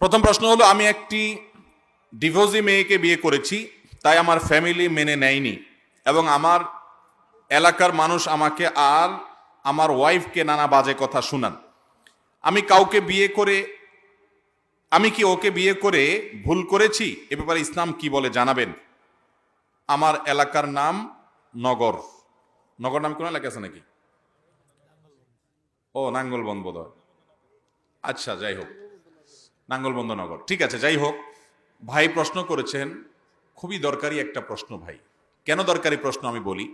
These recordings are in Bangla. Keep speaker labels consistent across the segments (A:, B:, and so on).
A: প্রথম প্রশ্ন হলো, আমি একটি ডিভোর্সি মেয়েকে বিয়ে করেছি, তাই আমার ফ্যামিলি মেনে নেয়নি এবং আমার এলাকার মানুষ আমাকে আর আমার ওয়াইফকে নানা বাজে কথা শুনান। আমি কি ওকে বিয়ে করে ভুল করেছি? এ ব্যাপারে ইসলাম কি বলে জানাবেন। আমার এলাকার নাম নগর। নগর নাম কোন এলাকা আছে নাকি? ও, নাঙ্গলবন্দ বোধহয়। আচ্ছা, যাই হোক, নাঙ্গলবন্দ নগর, ঠিক আছে। যাই হোক, ভাই প্রশ্ন করেছেন, খুবই দরকারি একটা প্রশ্ন ভাই। কেন দরকারি প্রশ্ন আমি বলি।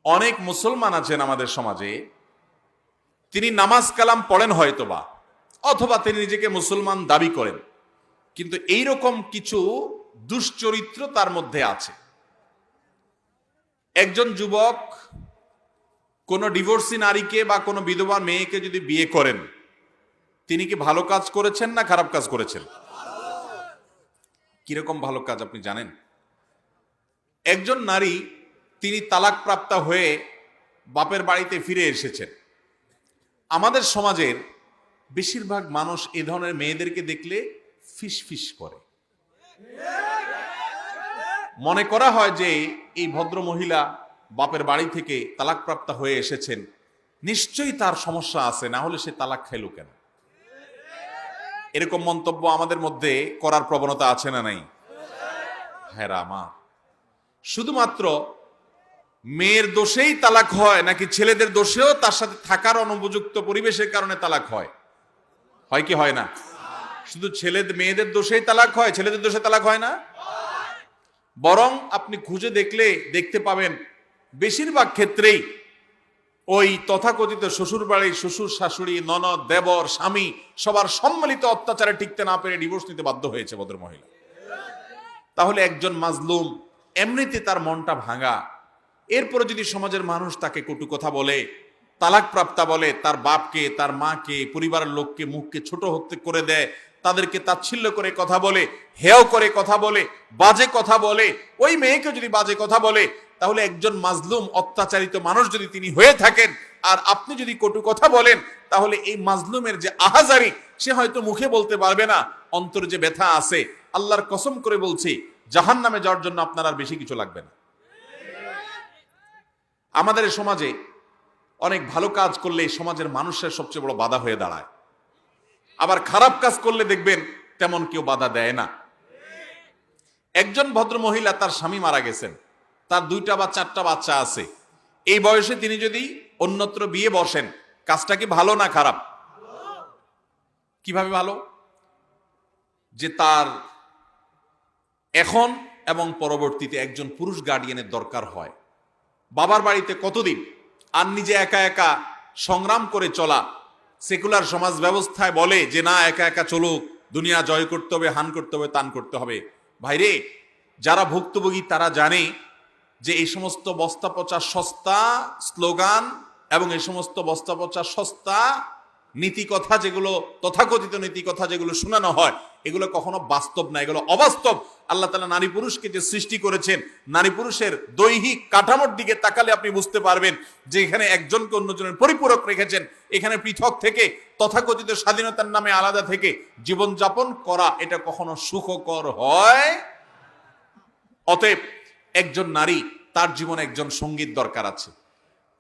A: অনেক মুসলমান আছেন আমাদের সমাজে, তিনি নামাজ কালাম পড়েন হয়তোবা, অথবা তিনি নিজেকে মুসলমান দাবি করেন, কিন্তু এইরকম কিছু দুশ্চরিত্র তার মধ্যে আছে। একজন যুবক কোন ডিভোর্সি নারীকে বা কোনো বিধবা মেয়েকে যদি বিয়ে করেন, তিনি কি ভালো কাজ করেছেন না খারাপ কাজ করেছেন? কিরকম ভালো কাজ আপনি জানেন? একজন নারী, তিনি তালাকপ্রাপ্তা হয়ে বাপের বাড়িতে ফিরে এসেছেন। আমাদের সমাজের বেশিরভাগ মানুষ এ ধরনের মেয়েদেরকে দেখলে ফিস ফিস করে। মনে করা হয় যে এই ভদ্র মহিলা বাপের বাড়ি থেকে তালাকপ্রাপ্তা হয়ে এসেছেন, নিশ্চয়ই তার সমস্যা আছে, না হলে সে তালাক খাইল কেন? এরকম মন্তব্য আমাদের মধ্যে করার প্রবণতা আছে না নাই? হ্যাঁ আমার, শুধুমাত্র মেয়ের দোষেই তালাক হয় নাকি ছেলেদের দোষেও তার সাথে থাকার অনুপযুক্ত পরিবেশের কারণে তালাক হয়? হয় কি হয় না? শুধু মেয়েদের দোষেই তালাক হয়, ছেলেদের দোষে তালাক হয় না? বরং আপনি খুঁজে দেখতে পাবেন বেশিরভাগ ক্ষেত্রেই ওই তথাকথিত শ্বশুর বাড়ির শ্বশুর শাশুড়ি, ননদ, দেবর, স্বামী সবার সম্মিলিত অত্যাচারে টিকতে না পেরে ডিভোর্স নিতে বাধ্য হয়েছে ভদ্র মহিলা। তাহলে একজন মাজলুম, এমনিতে তার মনটা ভাঙা, এরপরে যদি সমাজের মানুষ তাকে কটু কথা বলে, তালাকপ্রাপ্তা বলে, তার বাপকে, তার মাকে, পরিবারের লোককে মুখকে ছোট হতে করে দেয়, তাদেরকে তাচ্ছিল্য করে কথা বলে, হেয় করে কথা বলে, বাজে কথা বলে, ওই মেয়েকে যদি বাজে কথা বলে, তাহলে একজন মাজলুম অত্যাচারিত মানুষ যদি তিনি হয়ে থাকেন আর আপনি যদি কটু কথা বলেন, তাহলে এই মাজলুমের যে আহাজারি, সে হয়তো মুখে বলতে পারবে না, অন্তরে যে ব্যথা আছে, আল্লাহর কসম করে বলছি, জাহান্নামে যাওয়ার জন্য আপনার আর বেশি কিছু লাগবে না। আমাদের সমাজে অনেক ভালো কাজ করলে সমাজের মানুষের সবচেয়ে বড় বাধা হয়ে দাঁড়ায়, আবার খারাপ কাজ করলে দেখবেন তেমন কেউ বাধা দেয় না। একজন ভদ্র মহিলা, তার স্বামী মারা গেছেন, তার 2টা বা 4টা বাচ্চা আছে। এই বয়সে তিনি যদি অন্যত্র বিয়ে বসেন, কাজটা কি ভালো না খারাপ? কিভাবে ভালো? যে তার এখন এবং পরবর্তীতে একজন পুরুষ গার্ডিয়ানের দরকার হয়। বাবার বাড়িতে কতদিন আর নিজে একা একা সংগ্রাম করে চলা। সেকুলার সমাজ ব্যবস্থায় বলে যে না, একা একা চলুক, দুনিয়া জয় করতে হবে, হান করতে হবে, তান করতে হবে। ভাইরে, যারা ভুক্তভোগী তারা জানে যে এই সমস্ত বস্তা পচা সস্তা স্লোগান এবং এই সমস্ত বস্তা পচা সস্তা নীতি কথা, যেগুলো তথাকথিত নীতি কথা যেগুলো শোনানো হয়, এগুলো কখনো বাস্তব না, এগুলো অবাস্তব। আল্লাহ তাআলা নারী পুরুষকে যে সৃষ্টি করেছেন, নারী পুরুষের দৈহিক কাঠামোর দিকে তাকালে আপনি বুঝতে পারবেন যে এখানে একজনকে অন্যজনের পরিপূরক রেখেছেন। এখানে পৃথক থেকে, তথাকথিত স্বাধীনতার নামে আলাদা থেকে জীবনযাপন করা, এটা কখনো সুখকর হয়? অতএব একজন নারী, তার জীবনে একজন সঙ্গীত দরকার আছে।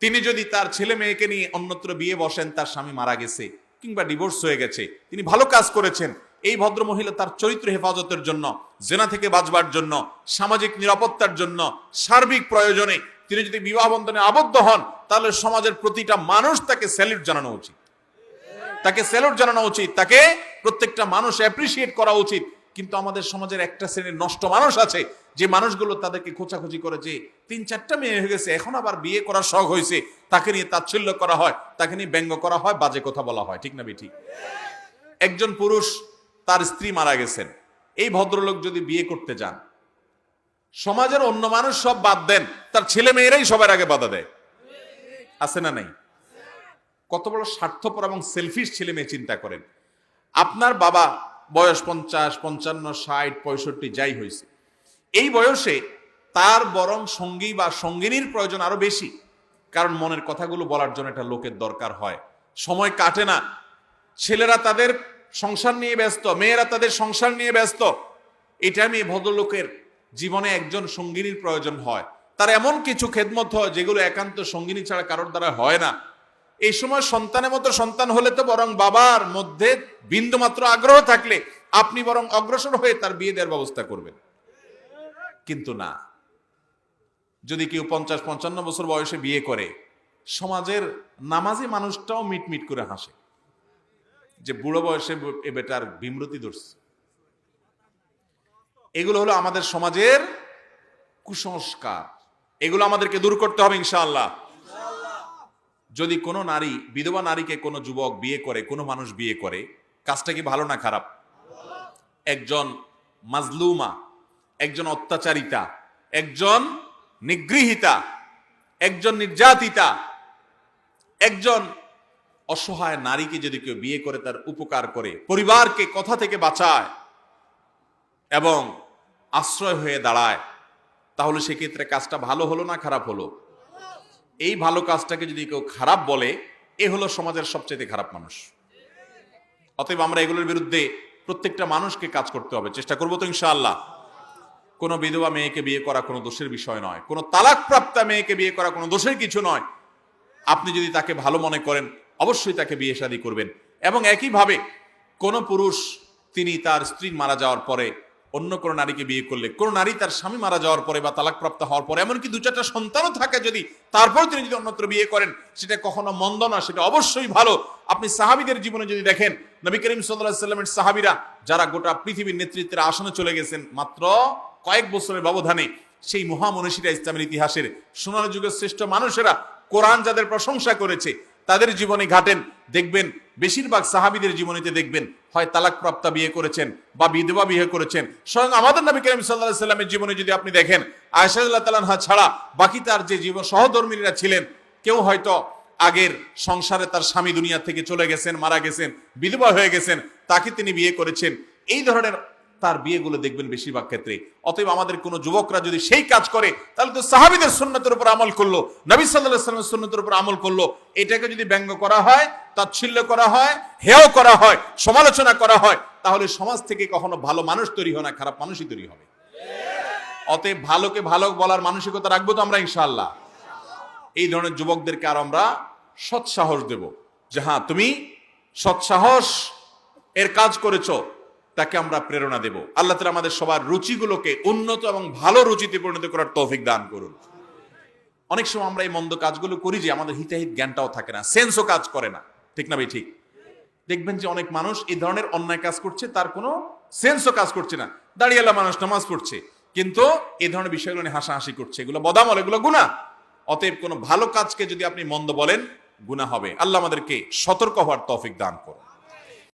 A: তিনি যদি তার ছেলে মেয়েকে নিয়ে অন্যত্র বিয়ে বসেন, তার স্বামী মারা গেছে কিংবা ডিভোর্স হয়ে গেছে, তিনি ভালো কাজ করেছেন। এই ভদ্র মহিলা তার চরিত্র হেফাজতের জন্য, জেনা থেকে বাঁচবার জন্য, সামাজিক নিরাপত্তার জন্য, সার্বিক প্রয়োজনে তিনি যদি বিবাহ বন্ধনে আবদ্ধ হন, তাহলে সমাজের প্রতিটা মানুষ তাকে স্যালুট জানানো উচিত, তাকে প্রত্যেকটা মানুষ অ্যাপ্রিসিয়েট করা উচিত। কিন্তু আমাদের সমাজের একটা শ্রেণীর নষ্ট মানুষ আছে, যে মানুষগুলো তাদেরকে খোঁচাখুচি করেছে, 3-4টা মেয়ে হয়ে গেছে, এখন আবার বিয়ে করার শখ হয়েছে, তাকে নিয়ে তাচ্ছিল্য করা হয়, তাকে নিয়ে ব্যঙ্গ করা হয়, বাজে কথা বলা হয়। ঠিক না ঠিক? একজন পুরুষ, তার স্ত্রী মারা গেছেন, এই ভদ্রলোক যদি বিয়ে করতে যান, সমাজের অন্য মানুষ সব বাদ দেন, তার ছেলে মেয়েরাই সবার আগে বাধা দেয়। আছে না নাই? কত বড় স্বার্থপর এবং সেলফিশ ছেলে মেয়ে চিন্তা করেন। আপনার বাবা বয়স 50, 55, 60, 65 যাই হয়েছে, এই বয়সে তার বরং সঙ্গী বা সঙ্গিনীর প্রয়োজন আরো বেশি, কারণ মনের কথাগুলো বলার জন্য একটা লোকের দরকার হয়। সময় কাটে না, ছেলেরা তাদের সংসার নিয়ে ব্যস্ত, মেয়েরা তাদের সংসার নিয়ে ব্যস্ত। এটা আমি ভদ্রলোকের জীবনে একজন সঙ্গিনীর প্রয়োজন হয়, তার এমন কিছু খেদমত হয় যেগুলো একান্ত সঙ্গিনী ছাড়া কারোর দ্বারা হয় না। এই সময় সন্তানের মতো সন্তান হলে তো বরং বাবার মধ্যে বিন্দুমাত্র আগ্রহ থাকলে আপনি বরং অগ্রসর হয়ে তার বিয়ে দেওয়ার ব্যবস্থা করবেন। কিন্তু না, যদি কেউ 50-55 বছর বয়সে বিয়ে করে, সমাজের নামাজি মানুষটাও মিটমিট করে হাসে যে বুড়ো বয়সে এ বেটার বিমৃতি ধরছে। এগুলো হলো আমাদের সমাজের কুসংস্কার, এগুলো আমাদেরকে দূর করতে হবে ইনশাআল্লাহ। যদি কোনো নারী, বিধবা নারীকে কোনো যুবক বিয়ে করে, কোনো মানুষ বিয়ে করে, কাজটা কি ভালো না খারাপ? একজন মাজলুমা, একজন অত্যাচারিতা, একজন নিগৃহীতা, একজন নির্যাতিতা, একজন অসহায় নারীকে যদি কেউ বিয়ে করে, তার উপকার করে, পরিবারকে কথা থেকে বাঁচায় এবং আশ্রয় হয়ে দাঁড়ায়, তাহলে সেক্ষেত্রে কাজটা ভালো হলো না খারাপ হলো? এই ভালো কাজটাকে যদি কেউ খারাপ বলে, এ হলো সমাজের সবচেয়ে খারাপ মানুষ। অতএব আমরা এগুলোর বিরুদ্ধে প্রত্যেকটা মানুষকে কাজ করতে হবে, চেষ্টা করবো তো ইনশাআল্লাহ। কোনো বিধবা মেয়েকে বিয়ে করা কোনো দোষের বিষয় নয়, কোনো তালাকপ্রাপ্তা মেয়েকে বিয়ে করা কোনো দোষের কিছু নয়। আপনি যদি তাকে ভালো মনে করেন, অবশ্যই তাকে বিয়ে শাদী করবেন। এবং একইভাবে কোনো পুরুষ তিনি তার স্ত্রী মারা যাওয়ার পরে অন্য কোনো নারীকে বিয়ে করলে, কোনো নারী তার স্বামী মারা যাওয়ার পরে বা তালাকপ্রাপ্ত হওয়ার পরে, এমনকি 2-4টা সন্তানও থাকে যদি, তারপর তিনি যদি অন্যত্র বিয়ে করেন, সেটা কখনো মন্দ না, সেটা অবশ্যই ভালো। আপনি সাহাবীদের জীবনে যদি দেখেন, নবী করিম সাল্লাল্লাহু আলাইহি ওয়াসাল্লামের সাহাবীরা যারা গোটা পৃথিবীর নেতৃত্বের আসনে চলে গেছেন মাত্র কয়েক বছরের ব্যবধানে, সেই মহামনীষীরা, ইসলামের ইতিহাসের সোনালী যুগের শ্রেষ্ঠ মানুষেরা, কোরআন যাদের প্রশংসা করেছে, তাদের জীবনে ঘাটেন, দেখবেন বেশিরভাগ সাহাবীদের জীবনীতে দেখবেন হয় তালাকপ্রাপ্তা বিয়ে করেছেন বা বিধবা বিয়ে করেছেন। স্বয়ং আমাদের নবী করিম সাল্লাল্লাহু আলাইহি ওয়াসাল্লামের জীবনে যদি আপনি দেখেন, আয়েশা রাদিয়াল্লাহু তাআলা আনহা ছাড়া বাকি তার যে জীবন সহধর্মিণীরা ছিলেন, কেউ হয়তো আগের সংসারে তার স্বামী দুনিয়া থেকে চলে গেছেন, মারা গেছেন, বিধবা হয়ে গেছেন, তাকে তিনি বিয়ে করেছেন। এই ধরনের তার বিয়েগুলো দেখবেন বেশিরভাগ ক্ষেত্রে। অতএব আমাদের কোনো যুবকরা যদি সেই কাজ করে, তাহলে তো সাহাবীদের সুন্নতের উপর আমল করলো, নবী সাল্লাল্লাহু আলাইহি ওয়াসাল্লামের সুন্নতের উপর আমল করলো। এটাকে যদি ব্যঙ্গ করা হয়, তাচ্ছিল্য করা হয়, হেয় করা হয়, সমালোচনা করা হয়, তাহলে সমাজ থেকে কখনো ভালো মানুষ তৈরি হয় না, খারাপ মানুষই তৈরি হবে। অতএব ভালোকে ভালো বলার মানসিকতা রাখবো তো আমরা ইনশাআল্লাহ। এই ধরনের যুবকদেরকে আর আমরা সৎসাহস দেব যে হ্যাঁ, তুমি সৎসাহস এর কাজ করেছো, তাকে আমরা প্রেরণা দেব। আল্লাহ তাআলা আমাদের সবার রুচিগুলোকে উন্নত এবং ভালো রুচিতে পরিণত করার তৌফিক দান করুন। অনেক সময় আমরা এই মন্দ কাজগুলো করি যে আমাদের হিতাহিত জ্ঞানটাও থাকে না, সেন্সও কাজ করে না, ঠিক না ভাই? ঠিক। দেখবেন যে অনেক মানুষ এই ধরনের অন্যায় কাজ করছে, তার কোনো সেন্সও কাজ করছে না। দাঁড়িয়ালা মানুষ নামাজ পড়ছে, কিন্তু এই ধরনের বিষয়গুলো নিয়ে হাসাহাসি করছে, এগুলো বদামল, এগুলো গুনাহ। অতএব কোনো ভালো কাজকে যদি আপনি মন্দ বলেন, গুনাহ হবে। আল্লাহ আমাদেরকে সতর্ক হওয়ার তৌফিক দান করুন।